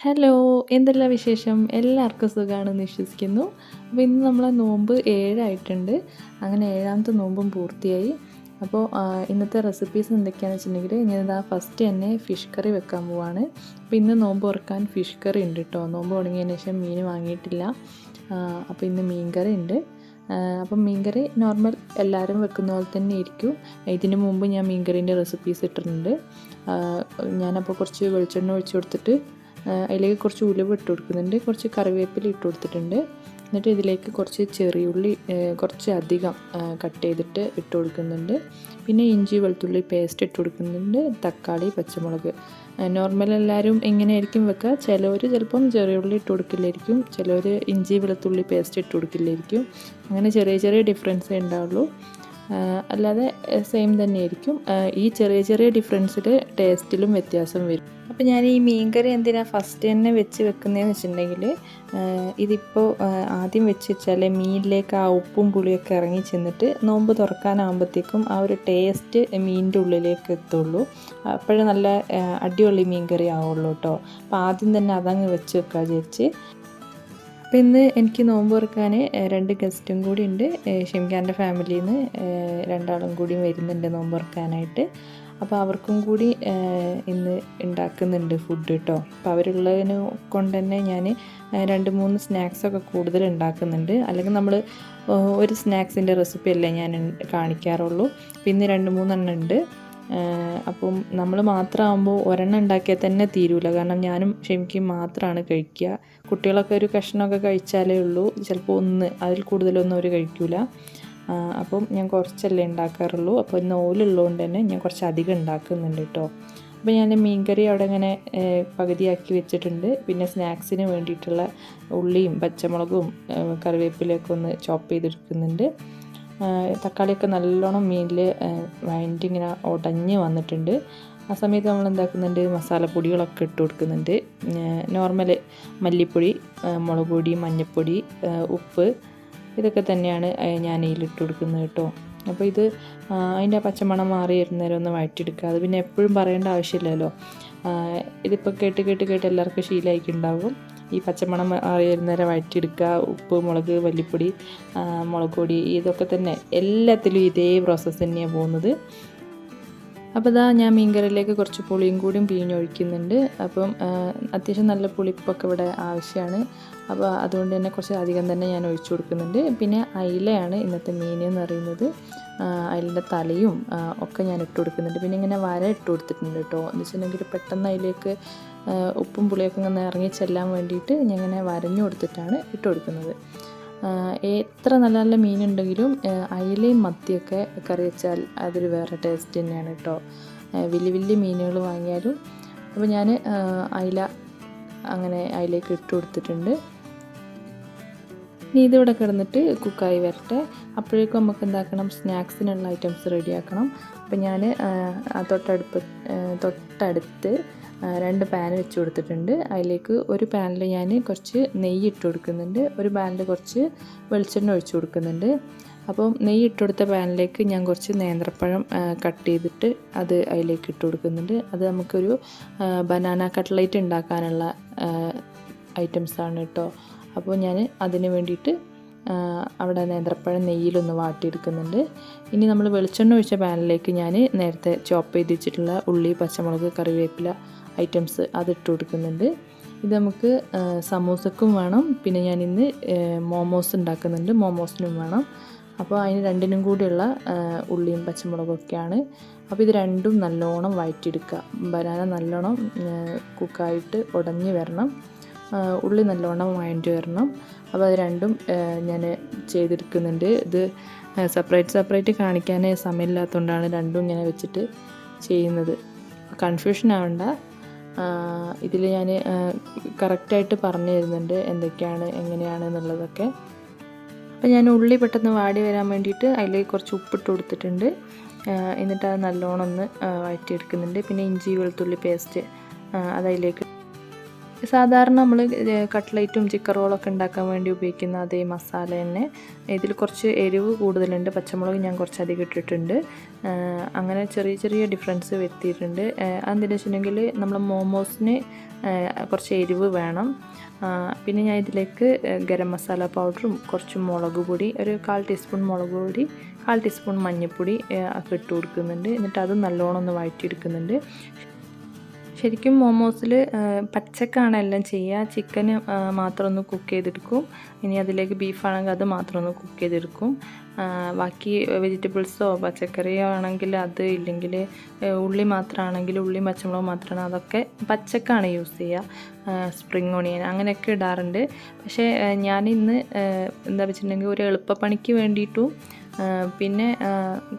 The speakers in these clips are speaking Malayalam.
ഹലോ, എന്തെല്ലാം വിശേഷം? എല്ലാവർക്കും സുഖമാണെന്ന് വിശ്വസിക്കുന്നു. അപ്പോൾ ഇന്ന് നമ്മളെ നോമ്പ് 7 ആയിട്ടുണ്ട്. അങ്ങനെ 7ാമത്തെ നോമ്പും പൂർത്തിയായി. അപ്പോൾ ഇന്നത്തെ റെസിപ്പീസ് എന്തൊക്കെയാണെന്ന് വെച്ചിട്ടുണ്ടെങ്കിൽ ഞാനിതാ ഫസ്റ്റ് തന്നെ ഫിഷ് കറി വെക്കാൻ പോവാണ്. അപ്പോൾ ഇന്ന് നോമ്പ് തുറക്കാൻ ഫിഷ് കറി ഉണ്ട് കേട്ടോ. നോമ്പ് തുടങ്ങിയതിന് ശേഷം മീൻ വാങ്ങിയിട്ടില്ല. അപ്പോൾ ഇന്ന് മീൻ കറി ഉണ്ട്. അപ്പം മീൻകറി നോർമൽ എല്ലാവരും വെക്കുന്ന പോലെ തന്നെ ആയിരിക്കും. ഇതിന് മുമ്പ് ഞാൻ മീൻകറീൻ്റെ റെസിപ്പീസ് ഇട്ടിട്ടുണ്ട്. ഞാനപ്പോൾ കുറച്ച് വെളിച്ചെണ്ണ ഒഴിച്ച് കൊടുത്തിട്ട് അതിലേക്ക് കുറച്ച് ഉലുവ ഇട്ട് കൊടുക്കുന്നുണ്ട്, കുറച്ച് കറിവേപ്പില ഇട്ട് കൊടുത്തിട്ടുണ്ട്. എന്നിട്ട് ഇതിലേക്ക് കുറച്ച് ചെറിയുള്ളി കുറച്ച് അധികം കട്ട് ചെയ്തിട്ട് ഇട്ട് കൊടുക്കുന്നുണ്ട്. പിന്നെ ഇഞ്ചി വെളുത്തുള്ളി പേസ്റ്റ് ഇട്ട് കൊടുക്കുന്നുണ്ട്, തക്കാളി പച്ചമുളക്. നോർമൽ എല്ലാവരും എങ്ങനെയായിരിക്കും വെക്കുക, ചിലവർ ചിലപ്പം ചെറിയുള്ളി ഇട്ട് കൊടുക്കില്ലായിരിക്കും, ചിലവർ ഇഞ്ചി വെളുത്തുള്ളി പേസ്റ്റ് ഇട്ട് കൊടുക്കില്ലായിരിക്കും. അങ്ങനെ ചെറിയ ചെറിയ ഡിഫറൻസേ ഉണ്ടാവുള്ളൂ, അല്ലാതെ സെയിം തന്നെയായിരിക്കും. ഈ ചെറിയ ചെറിയ ഡിഫറൻസിൽ ടേസ്റ്റിലും വ്യത്യാസം വരും. അപ്പോൾ ഞാൻ ഈ മീൻകറി എന്തിനാണ് ഫസ്റ്റ് തന്നെ വെച്ച് വെക്കുന്നതെന്ന് വെച്ചിട്ടുണ്ടെങ്കിൽ, ഇതിപ്പോൾ ആദ്യം വെച്ച് വെച്ചാൽ മീനിലേക്ക് ആ ഉപ്പും പുളിയൊക്കെ ഇറങ്ങി ചെന്നിട്ട് നോമ്പ് തുറക്കാനാകുമ്പോഴത്തേക്കും ആ ഒരു ടേസ്റ്റ് മീനിൻ്റെ ഉള്ളിലേക്ക് എത്തുള്ളൂ. അപ്പോഴും നല്ല അടിപൊളി മീൻകറി ആവുള്ളൂ കേട്ടോ. അപ്പോൾ ആദ്യം തന്നെ അതങ്ങ് വെച്ച് വെക്കാൻ വിചാരിച്ച്. അപ്പോൾ ഇന്ന് എനിക്ക് നോമ്പ് തുറക്കാൻ 2 ഗസ്റ്റും കൂടി ഉണ്ട്. ഷിംഖാൻ്റെ ഫാമിലിയിൽ നിന്ന് 2 ആളും കൂടി വരുന്നുണ്ട് നോമ്പ് തുറക്കാനായിട്ട്. അപ്പോൾ അവർക്കും കൂടി ഇന്ന് ഉണ്ടാക്കുന്നുണ്ട് ഫുഡ് കേട്ടോ. അപ്പോൾ അവരുള്ളതിനെ കൊണ്ട് തന്നെ ഞാൻ 2-3 സ്നാക്സൊക്കെ കൂടുതൽ ഉണ്ടാക്കുന്നുണ്ട്. അല്ലെങ്കിൽ നമ്മൾ ഒരു സ്നാക്സിൻ്റെ റെസിപ്പി അല്ലേ ഞാൻ കാണിക്കാറുള്ളൂ. അപ്പോൾ ഇന്ന് 2-3 എണ്ണം ഉണ്ട്. അപ്പം നമ്മൾ മാത്രമാകുമ്പോൾ ഒരെണ്ണം ഉണ്ടാക്കിയാൽ തന്നെ തീരൂല. കാരണം ഞാനും ഷെമിക്കും മാത്രമാണ് കഴിക്കുക. കുട്ടികളൊക്കെ ഒരു കഷ്ണമൊക്കെ കഴിച്ചാലേ ഉള്ളൂ, ചിലപ്പോൾ അതിൽ കൂടുതലൊന്നും അവർ കഴിക്കില്ല. അപ്പം ഞാൻ കുറച്ചല്ലേ ഉണ്ടാക്കാറുള്ളൂ. അപ്പോൾ ഇന്ന് ഓലുള്ളതുകൊണ്ട് തന്നെ ഞാൻ കുറച്ച് അധികം ഉണ്ടാക്കുന്നുണ്ട് കേട്ടോ. അപ്പോൾ ഞാൻ മീൻകറി അവിടെ ഇങ്ങനെ പകുതിയാക്കി വെച്ചിട്ടുണ്ട്. പിന്നെ സ്നാക്സിന് വേണ്ടിയിട്ടുള്ള ഉള്ളിയും പച്ചമുളകും കറിവേപ്പിലയൊക്കെ ഒന്ന് ചോപ്പ് ചെയ്തെടുക്കുന്നുണ്ട്. തക്കാളിയൊക്കെ നല്ലോണം മീനിൽ ഇങ്ങനെ ഉടഞ്ഞ് വന്നിട്ടുണ്ട്. ആ സമയത്ത് നമ്മൾ എന്താക്കുന്നുണ്ട്, മസാലപ്പൊടികളൊക്കെ ഇട്ട് കൊടുക്കുന്നുണ്ട്. നോർമൽ മല്ലിപ്പൊടി, മുളക് പൊടി, മഞ്ഞൾപ്പൊടി, ഉപ്പ്, ഇതൊക്കെ തന്നെയാണ് ഞാൻ ഇതിലിട്ട് കൊടുക്കുന്നത് കേട്ടോ. അപ്പോൾ ഇത് അതിൻ്റെ പച്ചമണം മാറി വരുന്നേരം ഒന്ന് വഴറ്റിയെടുക്കുക. അത് പിന്നെ എപ്പോഴും പറയേണ്ട ആവശ്യമില്ലല്ലോ. ഇതിപ്പോൾ കേട്ട് എല്ലാവർക്കും ശീലമായിട്ടുണ്ടാകും. ഈ പച്ചമണം മാറി വരുന്നേരം വഴറ്റിയെടുക്കുക. ഉപ്പ്, മുളക്, മല്ലിപ്പൊടി, മുളക് പൊടി, ഇതൊക്കെ തന്നെ എല്ലാത്തിലും ഇതേ പ്രോസസ്സ് തന്നെയാണ് പോകുന്നത്. അപ്പോൾ ഇതാ ഞാൻ മീൻകറിയിലേക്ക് കുറച്ച് പുളിയും കൂടിയും പിഴിഞ്ഞൊഴിക്കുന്നുണ്ട്. അപ്പം അത്യാവശ്യം നല്ല പുളിപ്പൊക്കെ ഇവിടെ ആവശ്യമാണ്. അപ്പോൾ അതുകൊണ്ട് തന്നെ കുറച്ച് അധികം തന്നെ ഞാൻ ഒഴിച്ചു കൊടുക്കുന്നുണ്ട്. പിന്നെ അയിലയാണ് ഇന്നത്തെ മീൻ എന്ന് പറയുന്നത്. അയിലിൻ്റെ തലയും ഒക്കെ ഞാൻ ഇട്ട് കൊടുക്കുന്നുണ്ട്. പിന്നെ ഇങ്ങനെ വര ഇട്ട് കൊടുത്തിട്ടുണ്ട് കേട്ടോ. എന്ന് വെച്ചിട്ടുണ്ടെങ്കിൽ പെട്ടെന്ന് അതിലേക്ക് ഉപ്പും പുളിയൊക്കെ ഇങ്ങനെ ഇറങ്ങി ചെല്ലാൻ വേണ്ടിയിട്ട് ഞാൻ ഇങ്ങനെ വരഞ്ഞു കൊടുത്തിട്ടാണ് ഇട്ട് കൊടുക്കുന്നത്. എത്ര നല്ല നല്ല മീനുണ്ടെങ്കിലും അയിലയും മത്തിയൊക്കെ കറി വെച്ചാൽ അതൊരു വേറെ ടേസ്റ്റ് തന്നെയാണ് കേട്ടോ. വലിയ വലിയ മീനുകൾ വാങ്ങിയാലും. അപ്പോൾ ഞാൻ അയിലേക്ക് ഇട്ട് കൊടുത്തിട്ടുണ്ട്. ഇനി ഇതിവിടെ കിടന്നിട്ട് കുക്കായി വരട്ടെ. അപ്പോഴേക്കും നമുക്ക് എന്താക്കണം, സ്നാക്സിനുള്ള ഐറ്റംസ് റെഡിയാക്കണം. അപ്പോൾ ഞാൻ തൊട്ടടുത്ത് 2 പാൻ വെച്ച് കൊടുത്തിട്ടുണ്ട്. അതിലേക്ക് ഒരു പാനിൽ ഞാൻ കുറച്ച് നെയ്യ് ഇട്ട് കൊടുക്കുന്നുണ്ട്, ഒരു പാനിൽ കുറച്ച് വെളിച്ചെണ്ണ ഒഴിച്ച് കൊടുക്കുന്നുണ്ട്. അപ്പം നെയ്യ് ഇട്ട് കൊടുത്ത പാനിലേക്ക് ഞാൻ കുറച്ച് നേന്ത്രപ്പഴം കട്ട് ചെയ്തിട്ട് അത് അതിലേക്ക് ഇട്ട് കൊടുക്കുന്നുണ്ട്. അത് നമുക്കൊരു ബനാന കട്ട്ലൈറ്റ് ഉണ്ടാക്കാനുള്ള ഐറ്റംസാണ് കേട്ടോ. അപ്പോൾ ഞാൻ അതിന് വേണ്ടിയിട്ട് അവിടെ നേന്ത്രപ്പഴം നെയ്യിലൊന്ന് വാട്ടിയെടുക്കുന്നുണ്ട്. ഇനി നമ്മൾ വെളിച്ചെണ്ണ ഒഴിച്ച പാനിലേക്ക് ഞാൻ നേരത്തെ ചോപ്പ് ചെയ്ത് വെച്ചിട്ടുള്ള ഉള്ളി, പച്ചമുളക്, കറിവേപ്പില ഐറ്റംസ് അതിട്ട് കൊടുക്കുന്നുണ്ട്. ഇത് നമുക്ക് സമൂസക്കും വേണം, പിന്നെ ഞാനിന്ന് മോമോസ് ഉണ്ടാക്കുന്നുണ്ട്, മോമോസിനും വേണം. അപ്പോൾ അതിന് രണ്ടിനും കൂടിയുള്ള ഉള്ളിയും പച്ചമുളകും ഒക്കെയാണ്. അപ്പോൾ ഇത് രണ്ടും നല്ലോണം വഴറ്റിയെടുക്കുക. ബനാന നല്ലോണം കുക്കായിട്ട് ഉടഞ്ഞ് വരണം, ഉള്ളി നല്ലോണം വഴറ്റി വരണം. അപ്പോൾ അത് രണ്ടും ഞാൻ ചെയ്തെടുക്കുന്നുണ്ട്. ഇത് സെപ്പറേറ്റ് കാണിക്കാൻ സമയമില്ലാത്തതുകൊണ്ടാണ് രണ്ടും ഇങ്ങനെ വെച്ചിട്ട് ചെയ്യുന്നത്. കൺഫ്യൂഷൻ ആവണ്ട, ഇതിൽ ഞാൻ കറക്റ്റായിട്ട് പറഞ്ഞു തരുന്നുണ്ട് എന്തൊക്കെയാണ് എങ്ങനെയാണ് എന്നുള്ളതൊക്കെ. അപ്പോൾ ഞാൻ ഉള്ളി പെട്ടെന്ന് വാടി വരാൻ വേണ്ടിയിട്ട് അതിലേക്ക് കുറച്ച് ഉപ്പിട്ട് കൊടുത്തിട്ടുണ്ട്. എന്നിട്ട് അത് നല്ലോണം ഒന്ന് വഴറ്റിയെടുക്കുന്നുണ്ട്. പിന്നെ ഇഞ്ചി വെളുത്തുള്ളി പേസ്റ്റ് അതിലേക്ക് സാധാരണ നമ്മൾ കട്ട്ലേറ്റും ചിക്കൻ റോളൊക്കെ ഉണ്ടാക്കാൻ വേണ്ടി ഉപയോഗിക്കുന്ന അതേ മസാല തന്നെ. ഇതിൽ കുറച്ച് എരിവ് കൂടുതലുണ്ട്, പച്ചമുളക് ഞാൻ കുറച്ച് അധികം ഇട്ടിട്ടുണ്ട്. അങ്ങനെ ചെറിയ ചെറിയ ഡിഫറൻസ് വരുത്തിയിട്ടുണ്ട്. അതെന്താണെന്ന് വെച്ചിട്ടുണ്ടെങ്കിൽ നമ്മൾ മോമോസിന് കുറച്ച് എരിവ് വേണം. പിന്നെ ഞാൻ ഇതിലേക്ക് ഗരം മസാല പൗഡറും കുറച്ച് മുളക് പൊടി, ഒരു 1/4 ടീസ്പൂൺ മുളക് പൊടി, 1/4 ടീസ്പൂൺ മഞ്ഞൾപ്പൊടി ഒക്കെ ഇട്ട് കൊടുക്കുന്നുണ്ട്. എന്നിട്ട് അത് നല്ലോണം ഒന്ന് വഴറ്റിയെടുക്കുന്നുണ്ട്. ശരിക്കും മോമോസിൽ പച്ചക്കാണ് എല്ലാം ചെയ്യുക. ചിക്കന് മാത്രം ഒന്ന് കുക്ക് ചെയ്തെടുക്കും. ഇനി അതിലേക്ക് ബീഫാണെങ്കിൽ അത് മാത്രം ഒന്ന് കുക്ക് ചെയ്തെടുക്കും. ബാക്കി വെജിറ്റബിൾസോ പച്ചക്കറിയോ ആണെങ്കിൽ അത്, ഇല്ലെങ്കിൽ ഉള്ളി മാത്രമാണെങ്കിൽ ഉള്ളിയും പച്ചമുളകും മാത്രമാണ്, അതൊക്കെ പച്ചക്കാണ് യൂസ് ചെയ്യുക. സ്പ്രിങ് ഓണിയൻ അങ്ങനെയൊക്കെ ഇടാറുണ്ട്. പക്ഷേ ഞാനിന്ന് എന്താ വെച്ചിട്ടുണ്ടെങ്കിൽ ഒരു എളുപ്പപ്പണിക്ക് വേണ്ടിയിട്ടും പിന്നെ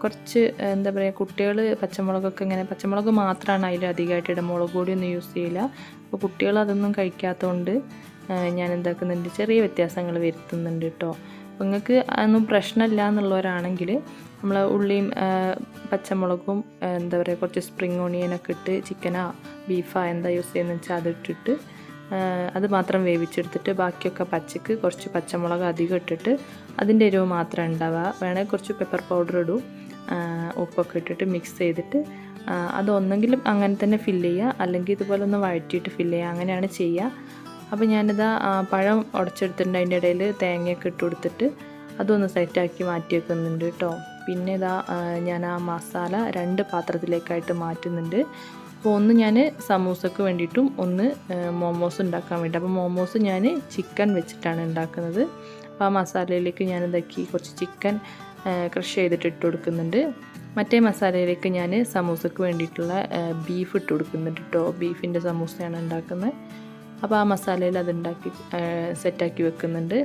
കുറച്ച് എന്താ പറയുക, കുട്ടികൾ പച്ചമുളകൊക്കെ ഇങ്ങനെ പച്ചമുളക് മാത്രമാണ് അതിൽ അധികമായിട്ട് ഇടുക, മുളക് പൊടിയൊന്നും യൂസ് ചെയ്യില്ല. അപ്പോൾ കുട്ടികൾ അതൊന്നും കഴിക്കാത്തതുകൊണ്ട് ഞാൻ എന്താക്കുന്നുണ്ട്, ചെറിയ വ്യത്യാസങ്ങൾ വരുത്തുന്നുണ്ട് കേട്ടോ. അപ്പോൾ നിങ്ങൾക്ക് അതൊന്നും പ്രശ്നമില്ല എന്നുള്ളവരാണെങ്കിൽ നമ്മൾ ഉള്ളിയും പച്ചമുളകും എന്താ പറയുക കുറച്ച് സ്പ്രിങ് ഓണിയനൊക്കെ ഇട്ട് ചിക്കനോ ബീഫോ എന്താ യൂസ് ചെയ്യുന്നത് വെച്ചാൽ അതിട്ടിട്ട് അത് മാത്രം വേവിച്ചെടുത്തിട്ട് ബാക്കിയൊക്കെ പച്ചക്ക് കുറച്ച് പച്ചമുളക് അധികം ഇട്ടിട്ട് അതിൻ്റെ എരിവ് മാത്രം ഉണ്ടാവുക. വേണമെങ്കിൽ കുറച്ച് പെപ്പർ പൗഡർ ഇടും, ഉപ്പൊക്കെ ഇട്ടിട്ട് മിക്സ് ചെയ്തിട്ട് അതൊന്നെങ്കിലും അങ്ങനെ തന്നെ ഫില്ല് ചെയ്യുക, അല്ലെങ്കിൽ ഇതുപോലെ ഒന്ന് വഴറ്റിയിട്ട് ഫില്ല് ചെയ്യുക, അങ്ങനെയാണ് ചെയ്യുക. അപ്പോൾ ഞാനിതാ പഴം ഉടച്ചെടുത്തിട്ടുണ്ട്, അതിൻ്റെ ഇടയിൽ തേങ്ങയൊക്കെ ഇട്ട് കൊടുത്തിട്ട് അതൊന്ന് സെറ്റാക്കി മാറ്റി വെക്കുന്നുണ്ട് കേട്ടോ. പിന്നെ ഇതാ ഞാൻ ആ മസാല 2 പാത്രത്തിലേക്കായിട്ട് മാറ്റുന്നുണ്ട്. അപ്പോൾ ഒന്ന് ഞാൻ സമൂസക്ക് വേണ്ടിയിട്ടും ഒന്ന് മോമോസ് ഉണ്ടാക്കാൻ വേണ്ടി. അപ്പോൾ മോമോസ് ഞാൻ ചിക്കൻ വെച്ചിട്ടാണ് ഉണ്ടാക്കുന്നത്. അപ്പോൾ ആ മസാലയിലേക്ക് ഞാൻ ഇതാക്കി കുറച്ച് ചിക്കൻ ക്രഷ് ചെയ്തിട്ട് ഇട്ട് കൊടുക്കുന്നുണ്ട്. മറ്റേ മസാലയിലേക്ക് ഞാൻ സമൂസക്ക് വേണ്ടിയിട്ടുള്ള ബീഫ് ഇട്ട് കൊടുക്കുന്നുണ്ട് കേട്ടോ. ബീഫിൻ്റെ സമൂസയാണ് ഉണ്ടാക്കുന്നത്. അപ്പോൾ ആ മസാലയിൽ അതുണ്ടാക്കി സെറ്റാക്കി വെക്കുന്നുണ്ട്.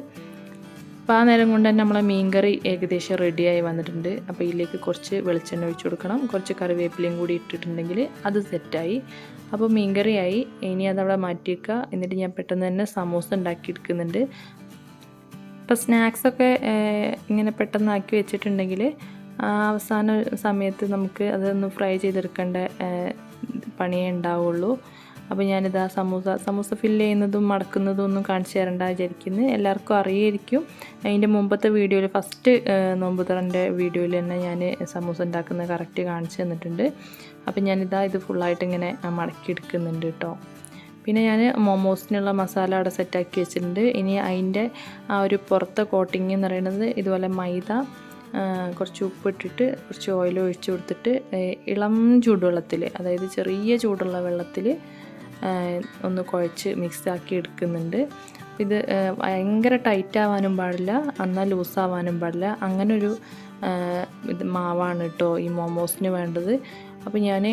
അപ്പോൾ ആ നേരം കൊണ്ട് തന്നെ നമ്മളെ മീൻകറി ഏകദേശം റെഡിയായി വന്നിട്ടുണ്ട്. അപ്പോൾ ഇതിലേക്ക് കുറച്ച് വെളിച്ചെണ്ണ ഒഴിച്ച് കൊടുക്കണം, കുറച്ച് കറിവേപ്പിലയും കൂടി ഇട്ടിട്ടുണ്ടെങ്കിൽ അത് സെറ്റായി. അപ്പോൾ മീൻകറിയായി. ഇനി അതവിടെ മാറ്റി വയ്ക്കുക. എന്നിട്ട് ഞാൻ പെട്ടെന്ന് തന്നെ സമൂസ ഉണ്ടാക്കിയെടുക്കുന്നുണ്ട്. ഇപ്പോൾ സ്നാക്സൊക്കെ ഇങ്ങനെ പെട്ടെന്ന് ആക്കി വെച്ചിട്ടുണ്ടെങ്കിൽ അവസാന സമയത്ത് നമുക്ക് അതൊന്ന് ഫ്രൈ ചെയ്തെടുക്കേണ്ട പണിയേ ഉണ്ടാവുള്ളൂ. അപ്പോൾ ഞാനിതാ സമൂസ ഫില്ല് ചെയ്യുന്നതും മടക്കുന്നതും ഒന്നും കാണിച്ചു തരണ്ട വിചാരിക്കുന്നു. എല്ലാവർക്കും അറിയായിരിക്കും. അതിൻ്റെ മുമ്പത്തെ വീഡിയോയിൽ ഫസ്റ്റ് നോമ്പ് തുറൻ്റെ വീഡിയോയിൽ തന്നെ ഞാൻ സമൂസ ഉണ്ടാക്കുന്നത് കറക്റ്റ് കാണിച്ചു തന്നിട്ടുണ്ട്. അപ്പോൾ ഞാനിതാ ഇത് ഫുള്ളായിട്ട് ഇങ്ങനെ മടക്കിയെടുക്കുന്നുണ്ട് കേട്ടോ. പിന്നെ ഞാൻ മോമോസിനുള്ള മസാല അവിടെ സെറ്റാക്കി വെച്ചിട്ടുണ്ട്. ഇനി അതിൻ്റെ ആ ഒരു പുറത്തെ കോട്ടിങ് എന്ന് പറയുന്നത് ഇതുപോലെ മൈദ, കുറച്ച് ഉപ്പിട്ടിട്ട് കുറച്ച് ഓയിൽ ഒഴിച്ച് കൊടുത്തിട്ട് ഇളം ചൂടുവെള്ളത്തിൽ, അതായത് ചെറിയ ചൂടുള്ള വെള്ളത്തിൽ ഒന്ന് കുഴച്ച് മിക്സാക്കി എടുക്കുന്നുണ്ട്. ഇത് ഭയങ്കര ടൈറ്റ് ആവാനും പാടില്ല, എന്നാൽ ലൂസാവാനും പാടില്ല. അങ്ങനൊരു ഇത് മാവാണ് കേട്ടോ ഈ മോമോസിന് വേണ്ടത്. അപ്പോൾ ഞാൻ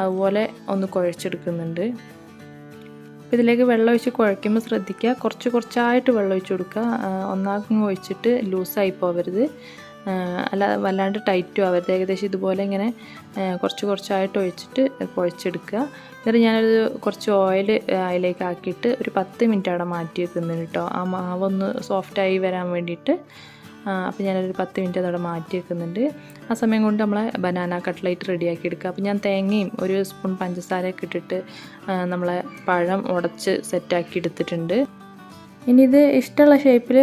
അതുപോലെ ഒന്ന് കുഴച്ചെടുക്കുന്നുണ്ട്. അപ്പോൾ ഇതിലേക്ക് വെള്ളം ഒഴിച്ച് കുഴയ്ക്കുമ്പോൾ ശ്രദ്ധിക്കുക, കുറച്ചായിട്ട് വെള്ളം ഒഴിച്ച് കൊടുക്കുക. ഒന്നാക്കും ഒഴിച്ചിട്ട് ലൂസായി പോകരുത്, അല്ല വല്ലാണ്ട് ടൈറ്റും ആവരുത്. ഏകദേശം ഇതുപോലെ ഇങ്ങനെ കുറച്ചായിട്ട് ഒഴിച്ചിട്ട് കുഴച്ചെടുക്കുക. എന്നിട്ട് ഞാനൊരു കുറച്ച് ഓയിൽ അതിലേക്ക് ആക്കിയിട്ട് ഒരു 10 മിനിറ്റ് അവിടെ മാറ്റി വെക്കുന്നുണ്ട് കേട്ടോ, ആ മാവൊന്ന് സോഫ്റ്റായി വരാൻ വേണ്ടിയിട്ട്. അപ്പോൾ ഞാനൊരു 10 മിനിറ്റ് അതവിടെ മാറ്റി വെക്കുന്നുണ്ട്. ആ സമയം കൊണ്ട് നമ്മളെ ബനാന കട്ട്ലേറ്റ് റെഡിയാക്കി എടുക്കുക. അപ്പോൾ ഞാൻ തേങ്ങയും ഒരു സ്പൂൺ പഞ്ചസാരയൊക്കെ ഇട്ടിട്ട് നമ്മളെ പഴം ഉടച്ച് സെറ്റാക്കി എടുത്തിട്ടുണ്ട്. ഇനി ഇത് ഇഷ്ടമുള്ള ഷേപ്പിൽ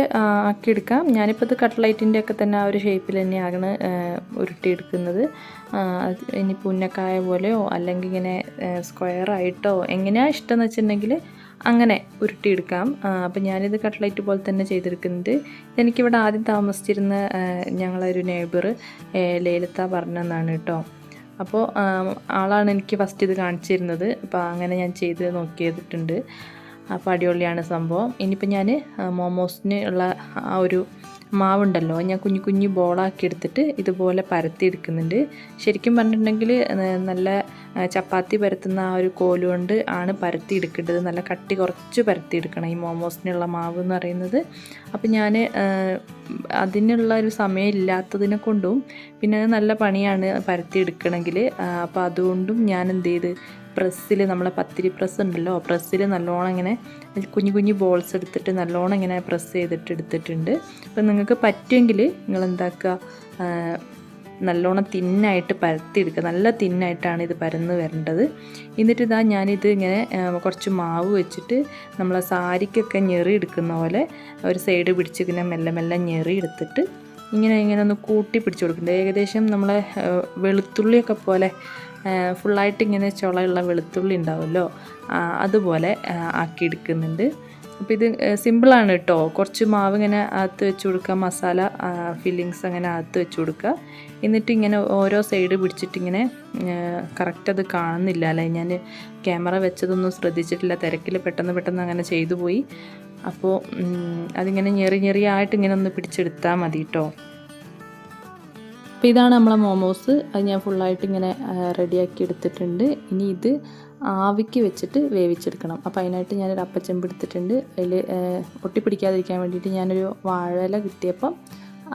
ആക്കിയെടുക്കാം. ഞാനിപ്പോൾ ഇത് കട്ട്ലൈറ്റിൻ്റെ ഒക്കെ തന്നെ ആ ഒരു ഷേപ്പിൽ തന്നെയാണ് ഉരുട്ടിയെടുക്കുന്നത്. ഇനി പുന്നക്കായ പോലെയോ അല്ലെങ്കിൽ ഇങ്ങനെ സ്ക്വയറായിട്ടോ എങ്ങനെയാണ് ഇഷ്ടമെന്ന് വെച്ചിട്ടുണ്ടെങ്കിൽ അങ്ങനെ ഉരുട്ടിയെടുക്കാം. അപ്പം ഞാനിത് കട്ട്ലൈറ്റ് പോലെ തന്നെ ചെയ്തെടുക്കുന്നത്. ഇതെനിക്കിവിടെ ആദ്യം താമസിച്ചിരുന്ന ഞങ്ങളൊരു നെയ്ബർ ലേലത്ത പറഞ്ഞതെന്നാണ് കേട്ടോ. അപ്പോൾ ആളാണ് എനിക്ക് ഫസ്റ്റ് ഇത് കാണിച്ചിരുന്നത്. അപ്പോൾ അങ്ങനെ ഞാൻ ചെയ്ത് നോക്കിയിട്ടുണ്ട്. അപ്പോൾ അടിപൊളിയാണ് സംഭവം. ഇനിയിപ്പോൾ ഞാൻ മോമോസിന് ഉള്ള ആ ഒരു മാവുണ്ടല്ലോ, ഞാൻ കുഞ്ഞു ബോളാക്കി എടുത്തിട്ട് ഇതുപോലെ പരത്തിയെടുക്കുന്നുണ്ട്. ശരിക്കും പറഞ്ഞിട്ടുണ്ടെങ്കിൽ നല്ല ചപ്പാത്തി പരത്തുന്ന ആ ഒരു കോലുകൊണ്ട് ആണ് പരത്തിയെടുക്കേണ്ടത്. നല്ല കട്ടി കുറച്ച് പരത്തിയെടുക്കണം ഈ മോമോസിനുള്ള മാവ് എന്ന് പറയുന്നത്. അപ്പോൾ ഞാൻ അതിനുള്ള ഒരു സമയം ഇല്ലാത്തതിനെ കൊണ്ടും പിന്നെ നല്ല പണിയാണ് പരത്തിയെടുക്കണമെങ്കിൽ. അപ്പോൾ അതുകൊണ്ടും ഞാൻ എന്ത് ചെയ്ത് പ്രസ്സിൽ, നമ്മളെ പത്തിരി പ്രസ് ഉണ്ടല്ലോ, പ്രസ്സിൽ നല്ലോണം ഇങ്ങനെ കുഞ്ഞു ബോൾസ് എടുത്തിട്ട് നല്ലോണം ഇങ്ങനെ പ്രസ് ചെയ്തിട്ട് എടുത്തിട്ടുണ്ട്. അപ്പം നിങ്ങൾക്ക് പറ്റുമെങ്കിൽ നിങ്ങൾ എന്താക്കുക, നല്ലോണം തിന്നായിട്ട് പരത്തിയെടുക്കുക. നല്ല തിന്നായിട്ടാണ് ഇത് പരന്ന് വരേണ്ടത്. എന്നിട്ട് ഇതാ ഞാനിത് ഇങ്ങനെ കുറച്ച് മാവ് വെച്ചിട്ട് നമ്മളെ സാരിക്കൊക്കെ ഞെറി എടുക്കുന്ന പോലെ ഒരു സൈഡ് പിടിച്ച് ഇങ്ങനെ മെല്ലെ മെല്ലെ ഞെറി എടുത്തിട്ട് ഇങ്ങനെ ഒന്ന് കൂട്ടി പിടിച്ച് കൊടുക്കുന്നുണ്ട്. ഏകദേശം നമ്മളെ വെളുത്തുള്ളിയൊക്കെ പോലെ ഫുള്ളായിട്ട് ഇങ്ങനെ ചുളയുള്ള വെളുത്തുള്ളി ഉണ്ടാവുമല്ലോ, അതുപോലെ ആക്കിയെടുക്കുന്നുണ്ട്. അപ്പോൾ ഇത് സിമ്പിളാണ് കേട്ടോ. കുറച്ച് മാവ് ഇങ്ങനെ അകത്ത് വെച്ച് കൊടുക്കുക, മസാല ഫില്ലിങ്സ് അങ്ങനെ അകത്ത് വെച്ച് കൊടുക്കുക. എന്നിട്ട് ഇങ്ങനെ ഓരോ സൈഡ് പിടിച്ചിട്ട് ഇങ്ങനെ കറക്റ്റ് അത് കാണുന്നില്ല അല്ലേ, ഞാൻ ക്യാമറ വെച്ചതൊന്നും ശ്രദ്ധിച്ചിട്ടില്ല, തിരക്കിൽ പെട്ടെന്ന് അങ്ങനെ ചെയ്തു പോയി. അപ്പോൾ അതിങ്ങനെ ഞെറിയായിട്ട് ഇങ്ങനെ ഒന്ന് പിടിച്ചെടുത്താൽ മതി കേട്ടോ. അപ്പോൾ ഇതാണ് നമ്മളെ മോമോസ്. അത് ഞാൻ ഫുള്ളായിട്ട് ഇങ്ങനെ റെഡിയാക്കി എടുത്തിട്ടുണ്ട്. ഇനി ഇത് ആവിക്ക് വെച്ചിട്ട് വേവിച്ചെടുക്കണം. അപ്പോൾ അതിനായിട്ട് ഞാനൊരു അപ്പച്ചെമ്പ് എടുത്തിട്ടുണ്ട്. അതിൽ ഒട്ടിപ്പിടിക്കാതിരിക്കാൻ വേണ്ടിയിട്ട് ഞാനൊരു വാഴയില കിട്ടിയപ്പം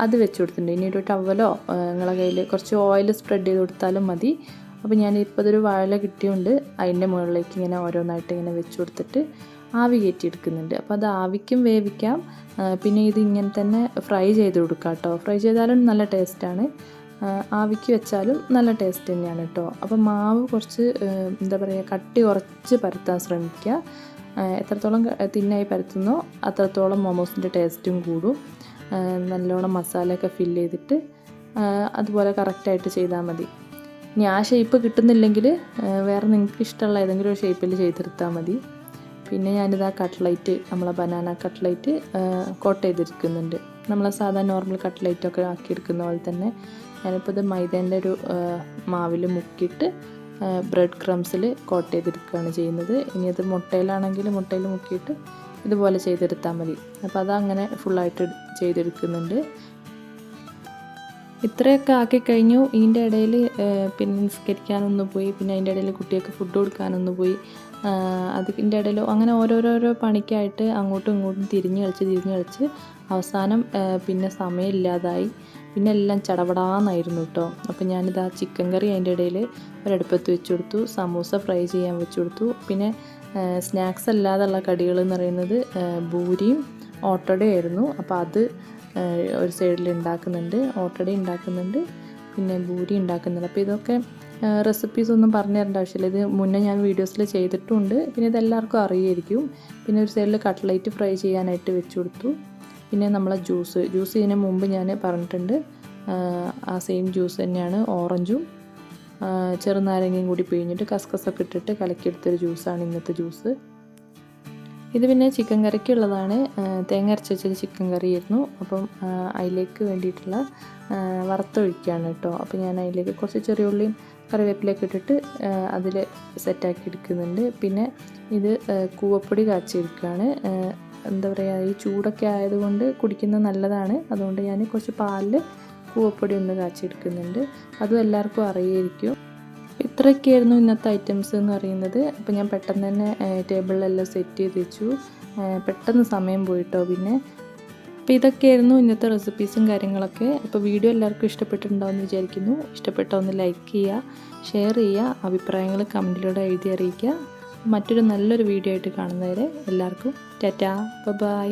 അത് വെച്ച് കൊടുത്തിട്ടുണ്ട്. ഇനി ഒരു ടവലോ നിങ്ങളെ കയ്യിൽ കുറച്ച് ഓയിൽ സ്പ്രെഡ് ചെയ്ത് കൊടുത്താലും മതി. അപ്പോൾ ഞാനിപ്പോൾ ഇതൊരു വാഴയില കിട്ടിയുണ്ട്, അതിൻ്റെ മുകളിലേക്ക് ഇങ്ങനെ ഓരോന്നായിട്ട് ഇങ്ങനെ വെച്ച് കൊടുത്തിട്ട് ആവി കയറ്റിയെടുക്കുന്നുണ്ട്. അപ്പോൾ അത് ആവിക്കും വേവിക്കാം, പിന്നെ ഇത് ഇങ്ങനെ തന്നെ ഫ്രൈ ചെയ്ത് കൊടുക്കാം കേട്ടോ. ഫ്രൈ ചെയ്താലും നല്ല ടേസ്റ്റാണ്, ആവിക്ക് വെച്ചാലും നല്ല ടേസ്റ്റ് തന്നെയാണ് കേട്ടോ. അപ്പോൾ മാവ് കുറച്ച് എന്താ പറയുക, കട്ടി കുറച്ച് പരത്താൻ ശ്രമിക്കുക. എത്രത്തോളം തിന്നായി പരത്തുന്നോ അത്രത്തോളം മോമോസിൻ്റെ ടേസ്റ്റും കൂടും. നല്ലോണം മസാലയൊക്കെ ഫില്ല് ചെയ്തിട്ട് അതുപോലെ കറക്റ്റായിട്ട് ചെയ്താൽ മതി. ഇനി ആ ഷേപ്പ് കിട്ടുന്നില്ലെങ്കിൽ വേറെ നിങ്ങൾക്ക് ഇഷ്ടമുള്ള ഏതെങ്കിലും ഒരു ഷേപ്പിൽ ചെയ്തെടുത്താൽ മതി. പിന്നെ ഞാനിതാ കട്ട്ലൈറ്റ്, നമ്മളെ ബനാന കട്ട്ലൈറ്റ് കോട്ട് ചെയ്തെടുക്കുന്നുണ്ട്. നമ്മളെ സാധാരണ നോർമൽ കട്ട്ലൈറ്റൊക്കെ ആക്കിയെടുക്കുന്ന പോലെ തന്നെ ഞാനിപ്പോൾ ഇത് മൈദേൻ്റെ ഒരു മാവിൽ മുക്കിയിട്ട് ബ്രെഡ് ക്രംസിൽ കോട്ട് ചെയ്തെടുക്കുകയാണ് ചെയ്യുന്നത്. ഇനി അത് മുട്ടയിൽ മുക്കിയിട്ട് ഇതുപോലെ ചെയ്തെടുത്താൽ മതി. അപ്പോൾ അതങ്ങനെ ഫുള്ളായിട്ട് ചെയ്തെടുക്കുന്നുണ്ട്. ഇത്രയൊക്കെ ആക്കിക്കഴിഞ്ഞു. ഇതിൻ്റെ ഇടയിൽ പിന്നെ നിസ്കരിക്കാനൊന്ന് പോയി, പിന്നെ അതിൻ്റെ ഇടയിൽ കുട്ടികൾക്ക് ഫുഡ് കൊടുക്കാനൊന്ന് പോയി. അതിൻ്റെ ഇടയിൽ അങ്ങനെ ഓരോരോ പണിക്കായിട്ട് അങ്ങോട്ടും ഇങ്ങോട്ടും തിരിഞ്ഞ് കളിച്ച് അവസാനം പിന്നെ സമയമില്ലാതായി. പിന്നെ എല്ലാം ചടപടാന്നായിരുന്നു കേട്ടോ. അപ്പോൾ ഞാനിതാ ചിക്കൻ കറി അതിൻ്റെ ഇടയിൽ ഒരടുപ്പത്ത് വെച്ച് കൊടുത്തു, സമൂസ ഫ്രൈ ചെയ്യാൻ വെച്ച് കൊടുത്തു. പിന്നെ സ്നാക്സ് അല്ലാതുള്ള കടികൾ എന്ന് പറയുന്നത് പൂരിയും ഓട്ടടയായിരുന്നു. അപ്പോൾ അത് ഒരു സൈഡിൽ ഉണ്ടാക്കുന്നുണ്ട്, ഓട്ടട ഉണ്ടാക്കുന്നുണ്ട്, പിന്നെ പൂരി ഉണ്ടാക്കുന്നുണ്ട്. അപ്പോൾ ഇതൊക്കെ റെസിപ്പീസ് ഒന്നും പറഞ്ഞു തരേണ്ട ആവശ്യമില്ല, ഇത് മുന്നേ ഞാൻ വീഡിയോസിൽ ചെയ്തിട്ടുമുണ്ട്, പിന്നെ ഇതെല്ലാവർക്കും അറിയായിരിക്കും. പിന്നെ ഒരു സൈഡിൽ കട്ട്ലൈറ്റ് ഫ്രൈ ചെയ്യാനായിട്ട് വെച്ച് കൊടുത്തു. പിന്നെ നമ്മളെ ജ്യൂസ് ഇതിന് മുമ്പ് ഞാൻ പറഞ്ഞിട്ടുണ്ട്, ആ സെയിം ജ്യൂസ് തന്നെയാണ്, ഓറഞ്ചും ചെറുനാരങ്ങയും കൂടി പിഴിഞ്ഞിട്ട് കസ്കസൊക്കെ ഇട്ടിട്ട് കലക്കിയെടുത്തൊരു ജ്യൂസാണ് ഇന്നത്തെ ജ്യൂസ്. ഇത് പിന്നെ ചിക്കൻ കറിക്കുള്ളതാണ്, തേങ്ങ അരച്ച് വെച്ചത് ചിക്കൻ കറിയായിരുന്നു. അപ്പം അതിലേക്ക് വേണ്ടിയിട്ടുള്ള വറുത്തൊഴിക്കുകയാണ് കേട്ടോ. അപ്പോൾ ഞാൻ അതിലേക്ക് കുറച്ച് ചെറിയ ഉള്ളിയും കറിവേപ്പിലൊക്കെ ഇട്ടിട്ട് അതിൽ സെറ്റാക്കി എടുക്കുന്നുണ്ട്. പിന്നെ ഇത് കൂവപ്പൊടി കാച്ചിയെടുക്കുകയാണ്. എന്താ പറയുക, ഈ ചൂടൊക്കെ ആയതുകൊണ്ട് കുടിക്കുന്നത് നല്ലതാണ്, അതുകൊണ്ട് ഞാൻ കുറച്ച് പാലിൽ കൂവപ്പൊടി ഒന്ന് കാച്ചിയെടുക്കുന്നുണ്ട്. അതും എല്ലാവർക്കും അറിയായിരിക്കും. ഇത്രയൊക്കെയായിരുന്നു ഇന്നത്തെ ഐറ്റംസ് എന്ന് പറയുന്നത്. അപ്പോൾ ഞാൻ പെട്ടെന്ന് തന്നെ ടേബിളിലെല്ലാം സെറ്റ് ചെയ്ത് വെച്ചു, പെട്ടെന്ന് സമയം പോയിട്ടോ. പിന്നെ അപ്പോൾ ഇതൊക്കെയായിരുന്നു ഇന്നത്തെ റെസിപ്പീസും കാര്യങ്ങളൊക്കെ. അപ്പോൾ വീഡിയോ എല്ലാവർക്കും ഇഷ്ടപ്പെട്ടിട്ടുണ്ടാവുമെന്ന് വിചാരിക്കുന്നു. ഇഷ്ടപ്പെട്ട ഒന്ന് ലൈക്ക് ചെയ്യുക, ഷെയർ ചെയ്യുക, അഭിപ്രായങ്ങൾ കമൻറ്റിലൂടെ എഴുതി അറിയിക്കുക. മറ്റൊരു നല്ലൊരു വീഡിയോ ആയിട്ട് കാണുന്നവരെ എല്ലാവർക്കും ടാറ്റാ, ബൈ.